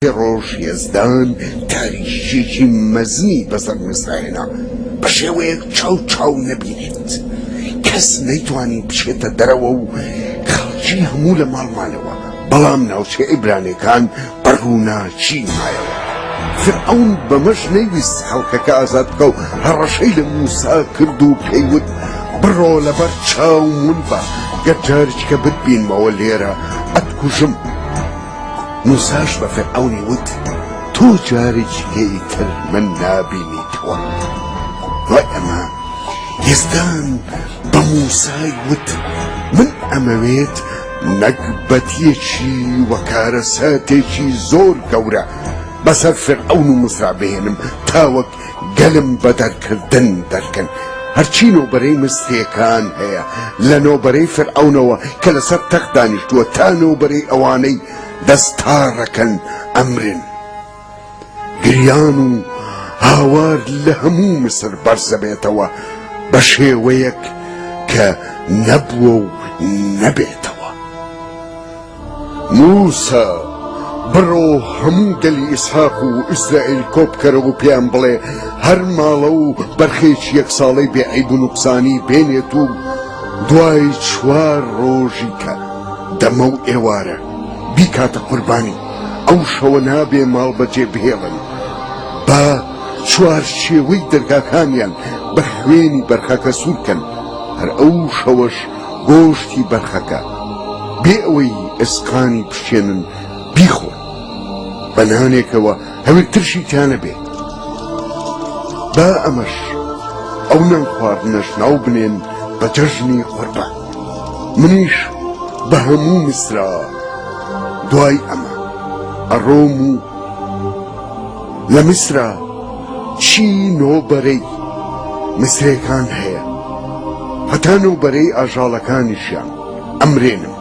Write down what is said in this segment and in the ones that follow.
ڕۆژ یەزدان تاریشێکی مەزنی بەسەر میسرایەنا بە شێوەیەک چاو نەبینێت کەس نەیتوانی بچێتە دەرەوە و خەڵکی هەموو لە ماڵمانەوە بەڵام ناوچە عیبرانیەکان بەڕووناچی مایەوە فرعون بەمەش نەیویست خەڵکەکە ئازاد بکە و هەڕەشەی لە موسا کرد و پێیوت بڕۆ لەبەر چاو من بە گەر جارێککە بتبینمەوە لێرە ئەتکوژم موساش بە فرعونی وت تۆ جارێکیکەی تر من نابینیتەوە وای ئەمە یەزدان بە موسای وت من ئەمەوێت نەکبەتیەکی وەکارە ساتێکی زۆر گەورە بەسەر فرعون و موسا بهێنم تاوەک گەلم بە دەرکردن دەرکەن هەرچی نۆبەرەی مستیەکان هەیە لە نۆبەرەی فرعونەوە کە لەسەر تەخت دانیشتووە تا نۆبەرەی ئەوانەی دەستارەکەن ئەمرن گریان و هاوار لە هەموو مسر بەرزە بێتەوە بە شێوەیەک کە نەبووە و نەبێتەوە موسا بڕۆ هەموو گەلی ئیسحاق و ئیسرائیل کۆبکەرەوە و پێیان بڵێ هەر ماڵە و بەرخێکی یەک ساڵەی بێعیب و نوقسانی بێنێت و دوای 4 ڕۆژی کە دەمە و ئێوارە بیکاتە قوربانی ئەو شەوە نابێ ماڵ بەجێ بهێڵن با 4 شێوەی دەرگاکانیان بە خوێنی بەرخەکە سوورکەن هەر ئەو شەوەش گۆشتی بەرخەکە بێ ئەوەی ئێسقانی بشێنن بیخۆن بە نانێکەوە هەوێ ترشی تیانە بێ با ئەمەش ئەو نان خواردنەش ناو بنێن بە جەژنی قوربان منیش بە هەموو میسرا دوای ئەمە ئەڕۆم و لە میسرا چی نۆبەرەی میسرەکان هەیە هەتا نۆبەرەی ئاژاڵەکانیشیان ئەمرێنم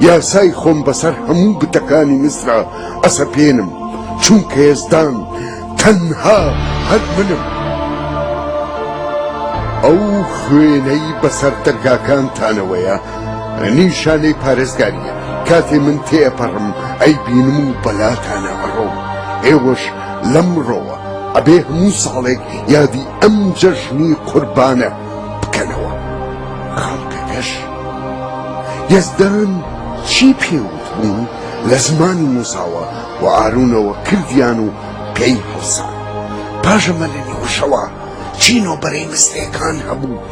یاسای خۆم بەسەر هەموو بتەکانی میسرا ئەسەپێنم چونکە یەزدان تەنها هەر منم ئەو خوێنەی بەسەر دەرگاکانتانەوەیە نیشانەی پارێزگاریە کاتێ من تێپەڕم ئەی بینم و بەلاتانە ئەڕۆ ئێوەش لەمڕۆوە ئەبێ هەموو ساڵێک یادی ئەم جەژنی قوربانە بکەنەوە خەڵکەکەش یەزدان چی پێوت بوون لە زمانی موساوە و ئارونەوە کردیان و پێی هەڵسان پاشەمە لە نیوەشەوە چی نۆبەرەی مستەکان هەبوو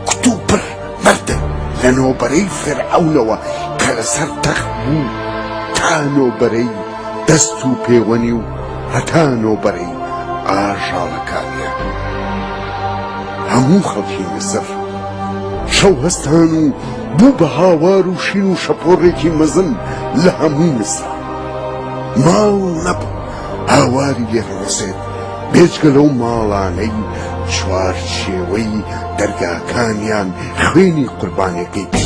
کتوپڕ مەردە لە نۆبەرەی فرعونەوە کە لەسەر تەخت بوو تا نۆبەرەی دەست و پێوەنی و هەتا نۆبەرەی ئاژاڵەکانیە هەموو خەڵکی میسر شەو هەستان و بوو بە هاوار و شین و شەپۆڕێکی مەزن لە هەموو میسر ماڵ نەبوو هاواری لێڕۆسێت بێجگە لەو ماڵانەی 4 شێوەی دەرگاکانیان خوێنی قوربانیەکەی پێ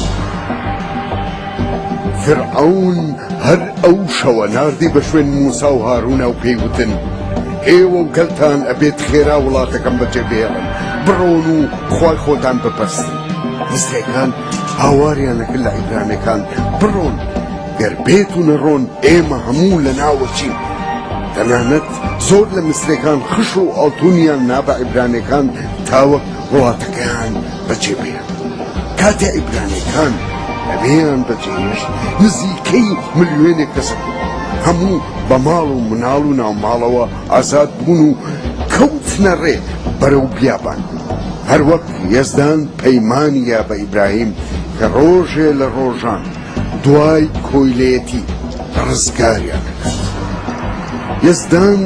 فرعون هەر ئەو شەوە ناردی بە شوێن موسا و هارونە و پێیوتن ئێوە و گەلتان ئەبێت خێرا وڵاتەکەم بەجێ بهێڵن بڕۆن و خوای خۆتان بپەرستن مستەکان هاواریانەکرد لە عیبرانیەکان بڕۆن گەر بێت و نەڕۆن ئێمە هەموو لە ناوەچین تەنانەت زۆر لە میسرەکان خش و ئاڵتونیان نابە عیبرانیەکان تاوەک وڵاتەکەیان بەجێ بێن کاتێ عیبرانیەکان ئەبێیان بەجێهێشت نزیکەی ملیۆنێک کەسە بوو هەموو بە ماڵ و مناڵ و ناوماڵەوە ئازاد بوون و کەوتنە ڕێ بەرەو بیابان هەروەک یەزدان پەیمانیە بە ئیبراهیم کە ڕۆژێ لە ڕۆژان دوای کۆیلەتی ڕزگاریان یەزدان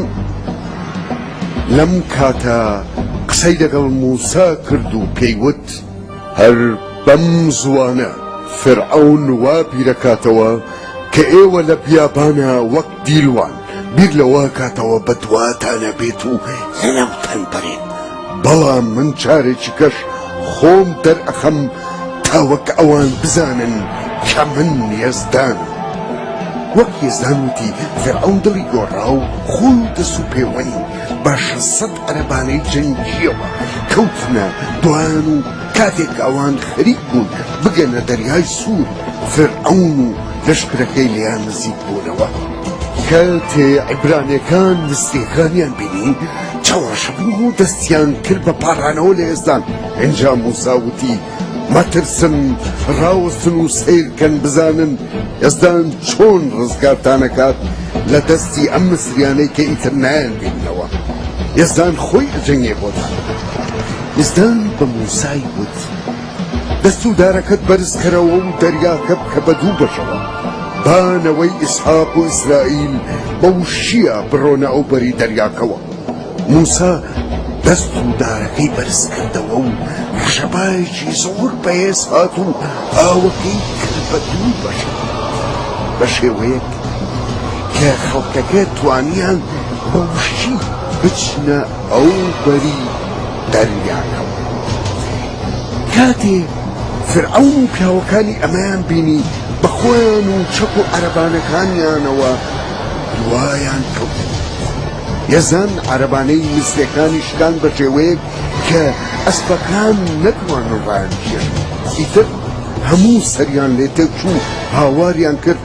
لەم کاتە قسەی لەگەڵ موسا کرد و پێیوت هەر بەم زوانە فرعون وا بیرەکاتەوە کە ئێوە لە بیابانە وەک دیلوان بیر لەوە کاتەوە بە دواتانە بێت و لەناوتان بەرێن بەڵام من جارێکی کەش خۆم دەرئەخەم تاوەک ئەوان بزانن کە من یەزدانم وەک یەزدان وتی فرعون دڵی گۆڕا و خۆی دەست و پێوەنی بە 600 عەرەبانەی جەنگیەوە کەوتنە دوایان و کاتێک ئەوان خەریک بوون بگەنە دەریای سوور فرعون و لەشکرەکەی لیان نزیک بوونەوە کاتێ عیبرانیەکان مستێکانیان بینی چاوەشەبوو و دەستیان کرد بە پاڕانەوە لە ئێزدان. ئینجا موسا وتی مەترسن، ڕاوەستن و سیرکەن بزانن ئێزدان چۆن ڕزگارتانەکات لە دەستی ئەم مسریانەی کە ئیتر نایان بیننەوە. ئێزدان خۆی ئەجەنگێ بۆتان. ئێزدان بە موسای وت دەست و دارەکەت بەرزکەرەوە و دەریاکە بکە بە دوو بەشەوە، بانەوەی ئیسحاق و ئیسرائیل بە وشیە بڕۆنە ئەو بەری دەریاکەوە. موسا دەست و دارەکەی بەرز کردەوە و ڕەشەبایەکی زۆر بەهێز هات و ئاوەکەی کرد بە دوو بەشەوە بە شێوەیەک کە خەڵکەکە توانیان بە وشی بچنە ئەو بەری دەریاکەوە. کاتێ فرعون و پیاوەکانی ئەمەیان بینی بە خۆیان و چەک و عەرەبانەکانیانەوە دوایان کەوت. یەزان عەرەبانەی مسلەکانی شکان بە شێوەیەک کە ئەسپەکان نەتوانن ڕایان بژێن. ئیتر هەموو سەریان لێ تێکچوو هاواریان کرد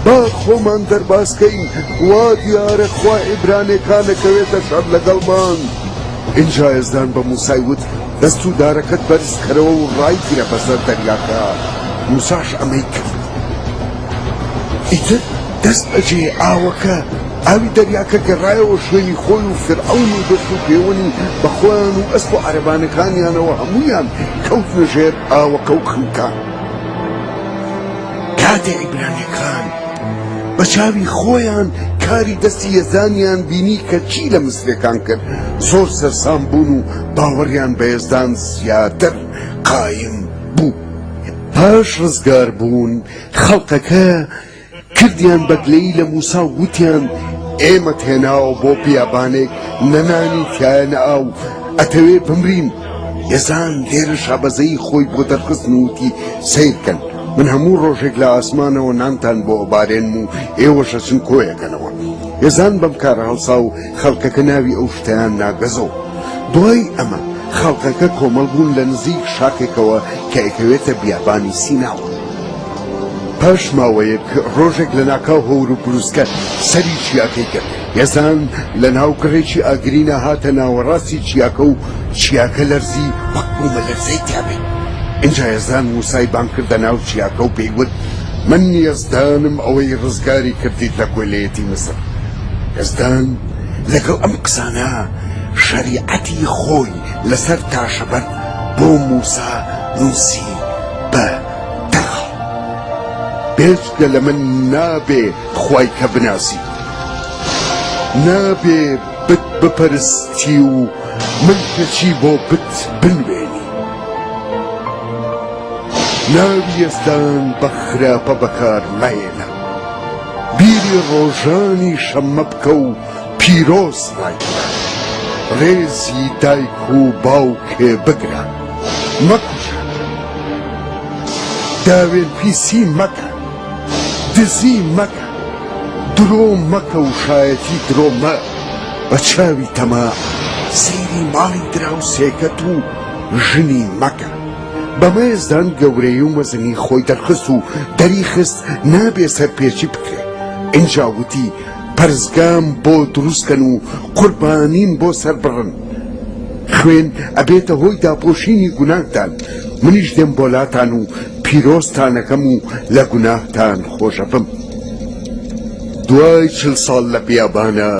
با خۆمان دەرباسکەین، وا دیارە خوا عیبرانیەکانەکەوێتە شەڕ لەگەڵمان. ئینجا ئێزدان بە موسای وت دەست و دارەکەت بەرزکەرەوە و ڕایگرە بەسەر دەریاکە. موساش ئەمەی کرد. ئیتر دەست بەجێ ئاوەکە ئاوی دەریاکە گەڕایەوە شوێنی خۆی و فرعون و دەست و پێوەنی بە خۆیان و ئەسپ و عەرەبانەکانیانەوە هەموویان کەوتنە ژێر ئاوەکە و خنکان. کاتێ عیبرانیەکان بە چاوی خۆیان کاری دەستی ئێزدانیان بینی کە چی لە مسلەکان کرد، زۆر سەرسام بوون و باوەڕیان بە ئێزدان زیاتر قایم بوو. پاش ڕزگار بوون خەڵقەکە کردیان بەگلەیی لە موسا و گوتیان ئێمە تێناوە بۆ پیابانێک نەنانی تایە ئاو ئەتەوێ بمرین. ئێزان لێرە شابەزەی خۆی بۆ دەرخستن وتی سیرکەن، من هەموو ڕۆژێک لە ئاسمانەوە نانتان بۆ ئەبارێنم و ئێوەشە چن کۆیەکەنەوە. ئێزان بەم کارە هەڵسا و خەڵکەکە ناوی ئەو شتیان ناگەزەوە. دوای ئەمە خەڵکەکە کۆمەڵ بوون لە نزیک شاکێکەوە کە ئەکەوێتە بیابانی سیناوە. پاش ماوەیەک ڕۆژێک لە ناکاو هەور و بروسکە سەری چیاکەی کرد. ئێزان لە ناو گڕێکی ئاگرینە هاتە ناوەڕاستی چیاکە و چیاکە لەرزی وەک بوومە لەرزەی تیابێ. اینجا ئێزان موسای بان کردە ناو چیاکە و پێیوت من ئێزدانم ئەوەی ڕزگاری کردیت لە کۆیلەیەتی مسر. ئێزدان لەگەڵ ئەم قسانە شەریعەتی خۆی لەسەر تاشەبەر بۆ موسا نووسی بە دەغڵ. بێجگە لە من نابێ خوای کە بناسی، نابێ بت بپەرستی و من کەچی بۆ بت بنوێنی. ناوی ئێزدان بە خراپە بەکار مەهێنە، بیری ڕۆژانی شەممە بکە و پیرۆز ڕایگرە، ڕێزی دایک و باوکێ بگرە، مەکوژە، داوێن پیسی مەکە، دزی مەکە، درۆ مەکە و شایەتی درۆ مە، بە چاوی تەما سەیری ماڵی دراوسێکەت و ژنی مەکە. بەمە ئێزدان گەورەی و مەزنی خۆی دەرخست و دەریخست نابێ سەرپێچی بکرێ. ئینجا وتی پەرزگام بۆ دروستکەن و قوربانیم بۆ سەر بڕن، خوێن ئەبێتە هۆی داپۆشینی گوناهتان، منیش دێم بۆلاتان و پیرۆزتانەکەم و لە گوناهتان خۆشەبم. دوای 40 ساڵ لە بیابانە